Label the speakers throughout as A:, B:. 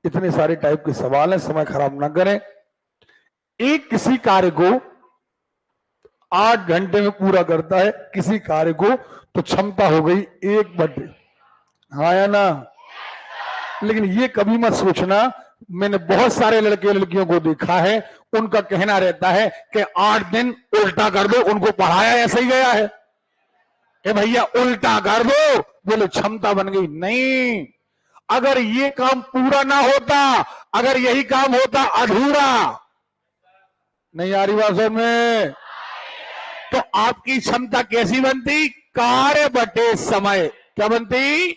A: इतने सारे टाइप के सवाल हैं, समय खराब ना करें। एक किसी कार्य को 8 घंटे में पूरा करता है, किसी कार्य को तो क्षमता हो गई 1/, हाँ या ना। लेकिन ये कभी मत सोचना, मैंने बहुत सारे लड़के लड़कियों को देखा है, उनका कहना रहता है कि 8 दिन उल्टा कर दो, उनको पढ़ाया ऐसे ही गया है कि भैया उल्टा कर दो, बोले क्षमता बन गई। नहीं, अगर ये काम पूरा ना होता, अगर यही काम होता अधूरा, नहीं आ रही बात समझ में, तो आपकी क्षमता कैसी बनती? कार्य बटे समय। क्या बनती?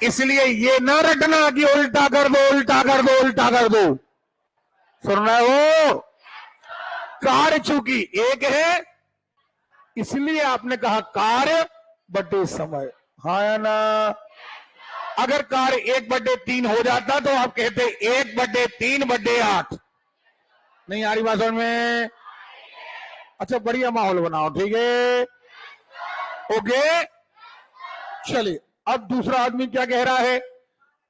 A: इसलिए ये ना रटना कि उल्टा कर दो, उल्टा कर दो, उल्टा कर दो। सुन रहे हो? कार्य चूंकि एक है, इसलिए आपने कहा कार्य बटे समय, हाँ या ना। अगर कार्य 1/3 हो जाता तो आप कहते 1/3/8। नहीं आ रही बात समझ में? अच्छा, बढ़िया माहौल बनाओ, ठीक है, ओके। चलिए, अब दूसरा आदमी क्या कह रहा है?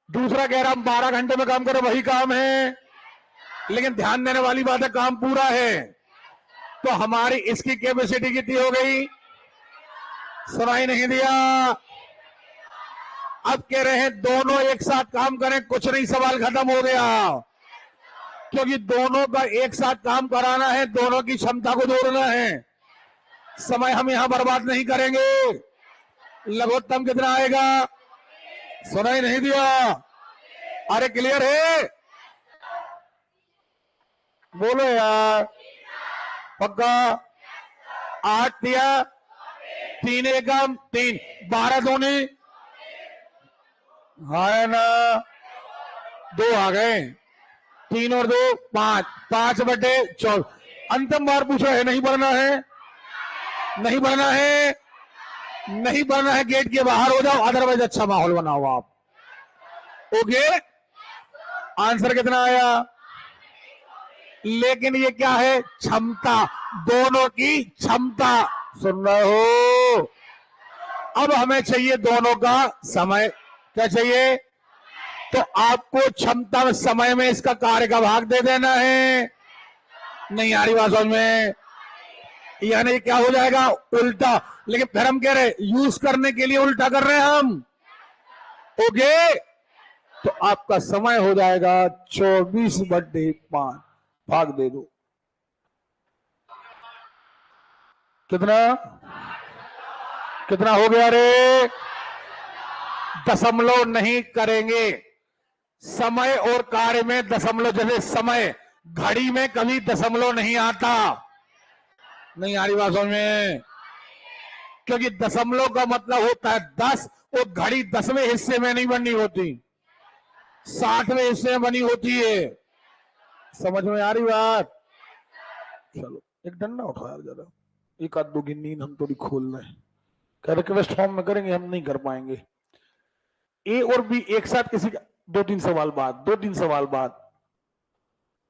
A: दूसरा कह रहा हम 12 घंटे में काम करो, वही काम है, लेकिन ध्यान देने वाली बात है काम पूरा है। तो हमारी इसकी कैपेसिटी कितनी हो गई? सुनाई नहीं दिया। अब कह रहे हैं दोनों एक साथ काम करें, कुछ नहीं, सवाल खत्म हो गया, क्योंकि दोनों का एक साथ काम कराना है, दोनों की क्षमता को जोड़ना है। समय हम यहां बर्बाद नहीं करेंगे। लघुत्तम कितना आएगा? सुनाई नहीं दिया। अरे क्लियर है? बोलो यार, पक्का? 8 दिया, 3 एकम 3, 12 दूनी, हाँ ना, 2 आ गए, 3 और 2 5, 5/14। अंतिम बार पूछा है, नहीं बढ़ना है, नहीं बढ़ना है, नहीं बढ़ना है, गेट के बाहर हो जाओ, अदरवाइज अच्छा माहौल बनाओ आप, ओके। आंसर कितना आया? लेकिन ये क्या है? क्षमता, दोनों की क्षमता। सुन रहे हो? अब हमें चाहिए दोनों का समय। क्या चाहिए? तो आपको क्षमता में, समय में इसका कार्य का भाग दे देना है। नहीं आ रही बात समझ में? यानी क्या हो जाएगा? उल्टा। लेकिन फिर हम कह रहे यूज करने के लिए उल्टा कर रहे हैं हम, ओके। तो आपका समय हो जाएगा 24/5, भाग दे दो। कितना कितना हो गया रे? दशमलव नहीं करेंगे। समय और कार्य में दशमलव, जैसे समय, घड़ी में कभी दशमलव नहीं आता। नहीं आ रही बात समझ में? क्योंकि दशमलव का मतलब होता है 10, वो घड़ी 10वें हिस्से में नहीं बनी होती, 60वें हिस्से में बनी होती है। समझ में आ रही बात? चलो एक डंडा उठाओ यार जरा, एक आध दो की नींद हम थोड़ी खोल रहे हैं। कह रिक्वेस्ट फॉर्म में करेंगे, हम नहीं कर पाएंगे। ए और बी एक साथ किसी का 2-3 सवाल बाद, 2-3 सवाल बाद।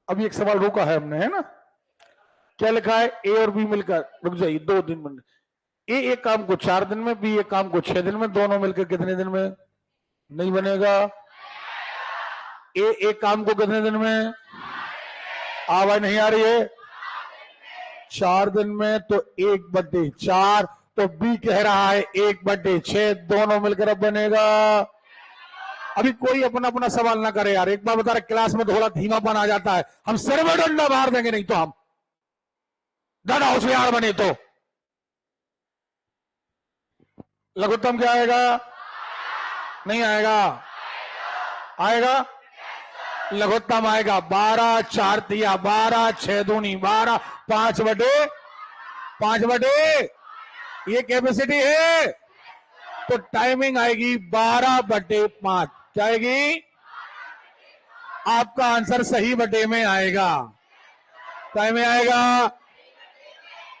A: अभी एक सवाल रोका है हमने, है ना? क्या लिखा है? ए और बी मिलकर, रुक जाइए 2-3 मिनट। ए एक काम को 4 दिन में, बी एक काम को 6 दिन में, दोनों मिलकर कितने दिन में? नहीं बनेगा। ए एक काम को कितने दिन में? आवाज नहीं आ रही है। 4 दिन में, तो 1/4। तो बी कह रहा है 1/6, दोनों मिलकर अब बनेगा। अभी कोई अपना अपना सवाल ना करे यार, एक बार बता रहे क्लास में थोड़ा धीमापन आ जाता है, हम सिर में डंडा मार देंगे, नहीं तो हम ज्यादा होशियार बने तो। लघुत्तम क्या आएगा? नहीं आएगा? आएगा? लघुत्तम आएगा 12, 4 तिया 12, 6 दूनी 12, 5/5, ये कैपेसिटी है। तो टाइमिंग आएगी 12/5। क्या आएगी? आपका आंसर सही बटे में आएगा। टाइम में आएगा।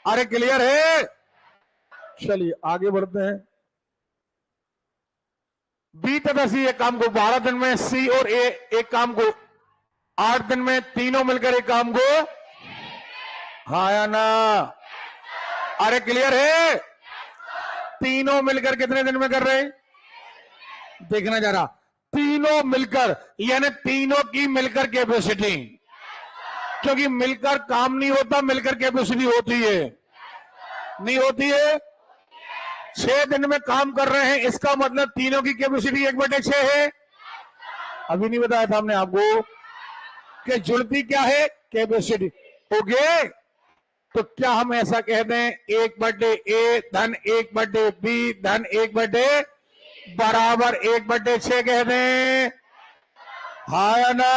A: अरे क्लियर है? चलिए आगे बढ़ते हैं। बी तथा सी एक काम को 12 दिन में, सी और ए एक काम को 8 दिन में, तीनों मिलकर एक काम को, हाँ या ना? अरे क्लियर है? तीनों मिलकर कितने दिन में कर रहे हैं? देखना जरा, तीनों तीनों मिलकर, यानी तीनों की मिलकर कैपेसिटी, क्योंकि मिलकर काम नहीं होता, मिलकर कैपेसिटी होती है, नहीं होती है। 6 दिन में काम कर रहे हैं, इसका मतलब तीनों की कैपेसिटी 1/6 है। अभी नहीं बताया था हमने आपको कि जुड़ती क्या है, कैपेसिटी। ओके, तो क्या हम ऐसा कह दें 1/A धन 1/B धन 1/ बराबर 1/6 कह दें? हाँ या ना?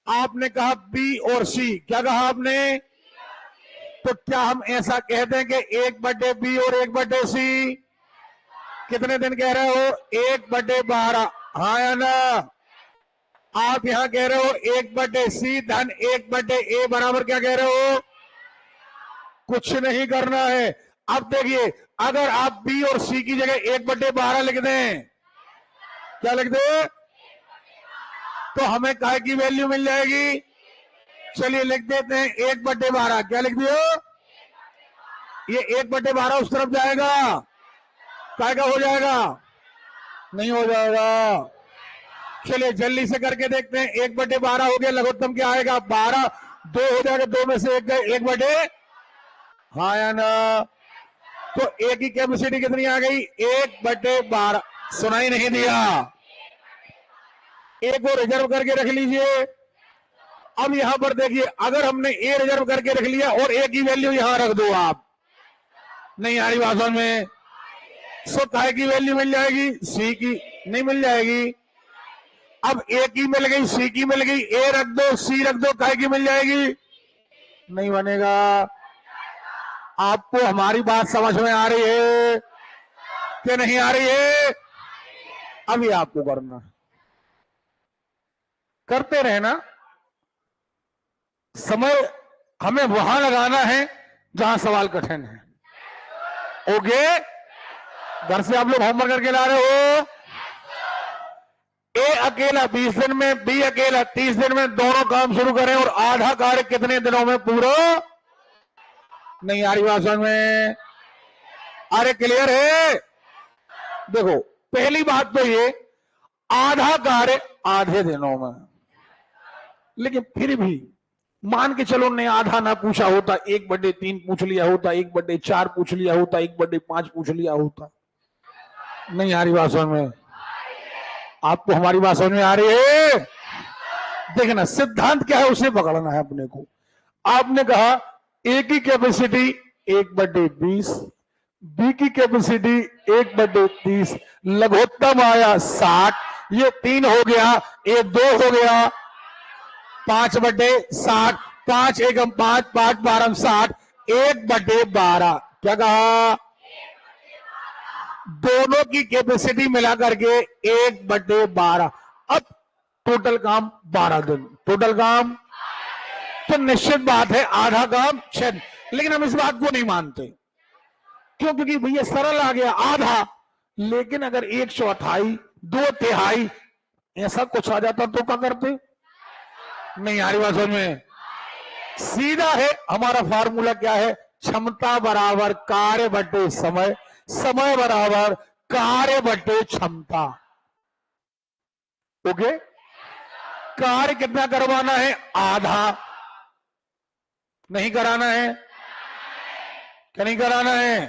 A: आपने कहा B और C, क्या कहा आपने? तो क्या हम ऐसा कह दें कि 1/B और 1/C? कितने दिन कह रहे हो? 1/12। हाँ या ना? आप यहां कह रहे हो 1/C धन 1/A बराबर क्या कह रहे हो? कुछ नहीं करना है। अब देखिए, अगर आप B और C की जगह 1/12 लिख दें, क्या लिख दें? तो हमें काय की वैल्यू मिल जाएगी? चलिए लिख देते हैं 1/12। क्या लिख दियो? ये 1/12 उस तरफ जाएगा, काय का हो जाएगा? नहीं हो जाएगा। चलिए जल्दी से करके देखते हैं। 1/12 हो गया, लघुत्तम क्या आएगा? 12। 2 हो जाएगा, 2 में से 1 हाँ या ना? तो A की कैपेसिटी कितनी आ गई? 1/12। सुनाई नहीं दिया? A को रिजर्व करके रख लीजिए। अब यहां पर देखिए, अगर हमने A रिजर्व करके रख लिया और A की वैल्यू यहां रख दो आप, नहीं आ रही बात समझ में? सो काय की वैल्यू मिल जाएगी? C की नहीं मिल जाएगी। अब A की मिल गई, C की मिल गई, A रख दो, C रख दो, काय की मिल जाएगी? नहीं बनेगा। आपको हमारी बात समझ में आ रही है कि नहीं आ रही है? अभी आपको करना, करते रहना। समय हमें वहां लगाना है जहां सवाल कठिन है। ओके, घर से आप लोग होमवर्क करके ला रहे हो। A अकेला 20 दिन में, B अकेला 30 दिन में, दोनों काम शुरू करें और आधा कार्य कितने दिनों में पूरा? नहीं आ रही बात समझ में? अरे क्लियर है? देखो, पहली बात तो ये, आधा कार्य आधे दिनों में, लेकिन फिर भी मान के चलो ने आधा ना पूछा होता, 1/3 पूछ लिया होता, 1/4 पूछ लिया होता, 1/5 पूछ लिया होता। नहीं आ रही बात समझ में? आपको हमारी बात समझ में आ रही है? देखना, सिद्धांत क्या है उसे पकड़ना है अपने को। आपने कहा A की कैपेसिटी 1/20, B की कैपेसिटी 1/30, लघुत्तम आया 60, ये 3 हो गया, ये 2 हो गया, 5/60, 5 एकम 5, 5 12 60, 1/12। क्या कहा? दोनों की कैपेसिटी मिला करके 1/12। अब टोटल काम 12 दिन, टोटल काम, तो निश्चित बात है आधा काम 6 दिन। लेकिन हम इस बात को नहीं मानते, क्यों? क्योंकि भैया सरल आ गया आधा, लेकिन अगर 1/4, 2/3 ऐसा कुछ आ जाता तो क्या करते? नहीं आ रही बात समझ में? सीधा है, हमारा फार्मूला क्या है? क्षमता बराबर कार्य बटे समय, समय बराबर कार्य बटे क्षमता। ओके, कार्य कितना करवाना है? आधा। नहीं कराना है? क्या नहीं कराना है?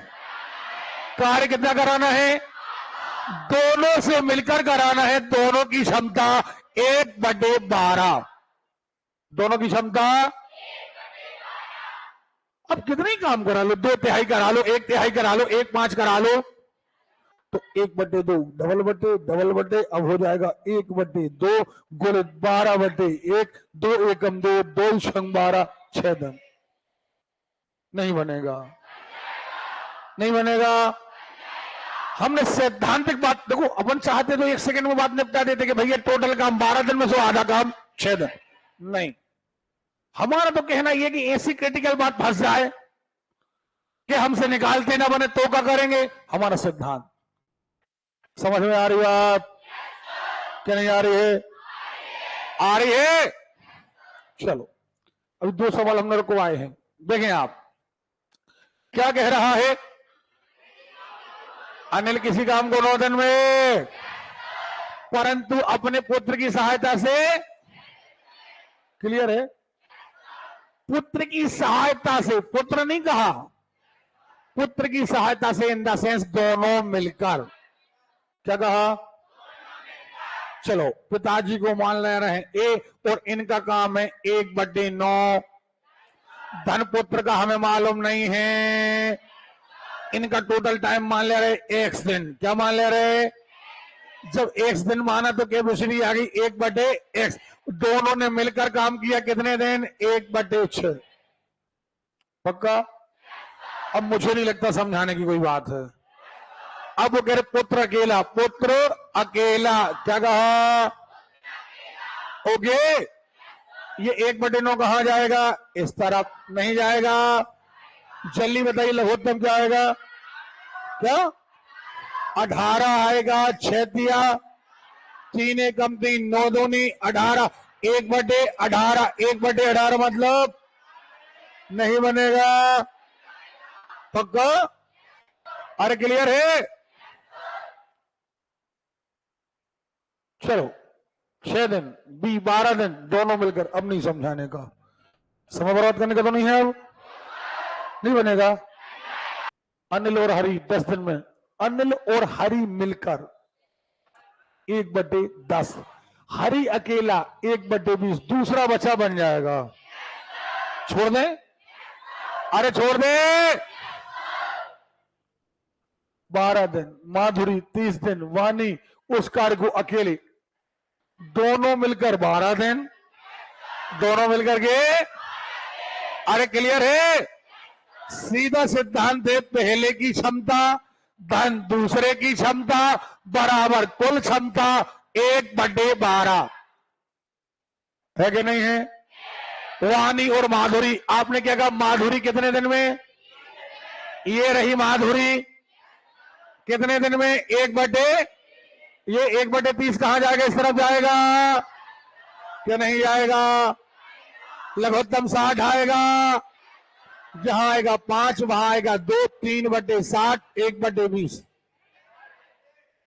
A: कार्य कितना कराना है? दोनों से मिलकर कराना है। दोनों की क्षमता 1/12, दोनों की क्षमता। अब कितने काम करा लो, 2/3 करा लो, 1/3 करा लो, 1/5 करा लो, तो 1/2 डबल बटे अब हो जाएगा 1/2 गुणित 12/1, 2 एकम 2, 2 छंग 12, 6 दिन। नहीं बनेगा, नहीं बनेगा। हमने सैद्धांतिक बात, देखो अपन चाहते तो 1 सेकंड में बात निपटा देते कि भैया टोटल काम 12 दिन में से आधा काम 6 दिन। नहीं, हमारा तो कहना यह कि ऐसी क्रिटिकल बात फंस जाए कि हमसे निकालते ना बने तो क्या करेंगे? हमारा सिद्धांत समझ में आ रही बात? क्या नहीं आ रही है? आ रही है? चलो, अभी 2 सवाल हम लोग को आए हैं, देखें आप क्या कह रहा है। अनिल किसी काम को 9 दिन में, परंतु अपने पुत्र की सहायता से, क्लियर है, पुत्र की सहायता से, पुत्र नहीं कहा, पुत्र की सहायता से, इन द सेंस दोनों मिलकर, क्या कहा, चलो पिताजी को मान ले रहे हैं ए, और इनका काम है 1/9। धन पुत्र का हमें मालूम नहीं है, इनका टोटल टाइम मान ले रहे x दिन, क्या मान ले रहे, जब x दिन माना तो कैपेसिटी आ गई 1/x, दोनों ने मिलकर काम किया कितने दिन, 1/6। पक्का? अब मुझे नहीं लगता समझाने की कोई बात है। अब वो कह रहे पुत्र अकेला, पुत्र अकेला, क्या कहा, ओके, ये 1/9 कहां जाएगा, इस तरफ नहीं जाएगा। जल्दी बताइए लघुत्तम क्या आएगा, क्या 18 आएगा, 6 दिया, 3 एकम 3, 9 दूनी 18, 1/18, 1/18 मतलब नहीं बनेगा। पक्का? अरे क्लियर है? चलो 6 दिन, 12 दिन, दोनों मिलकर, अब नहीं समझाने का, समय बर्बाद करने का तो नहीं है, अब नहीं बनेगा। अनिल और हरि 10 दिन में, अनिल और हरि मिलकर 1/10, हरि अकेला 1/20, दूसरा बचा बन जाएगा। छोड़ दे, अरे छोड़ दे। 12 दिन, माधुरी 30 दिन, वाणी उस कार्य को अकेले, दोनों मिलकर 12 दिन, दोनों मिलकर के, अरे क्लियर है? सीधा सिद्धांत है, पहले की क्षमता धन दूसरे की क्षमता बराबर कुल क्षमता 1/12 है कि नहीं है? वाणी और माधुरी, आपने क्या कहा, माधुरी कितने दिन में, ये रही माधुरी कितने दिन में, 1/, ये 1/30 कहां जाएगा, इस तरफ जाएगा क्या नहीं जाएगा, लघुत्तम 60 आएगा, जहां आएगा 5 वहां आएगा 2, 3/60, 1/20।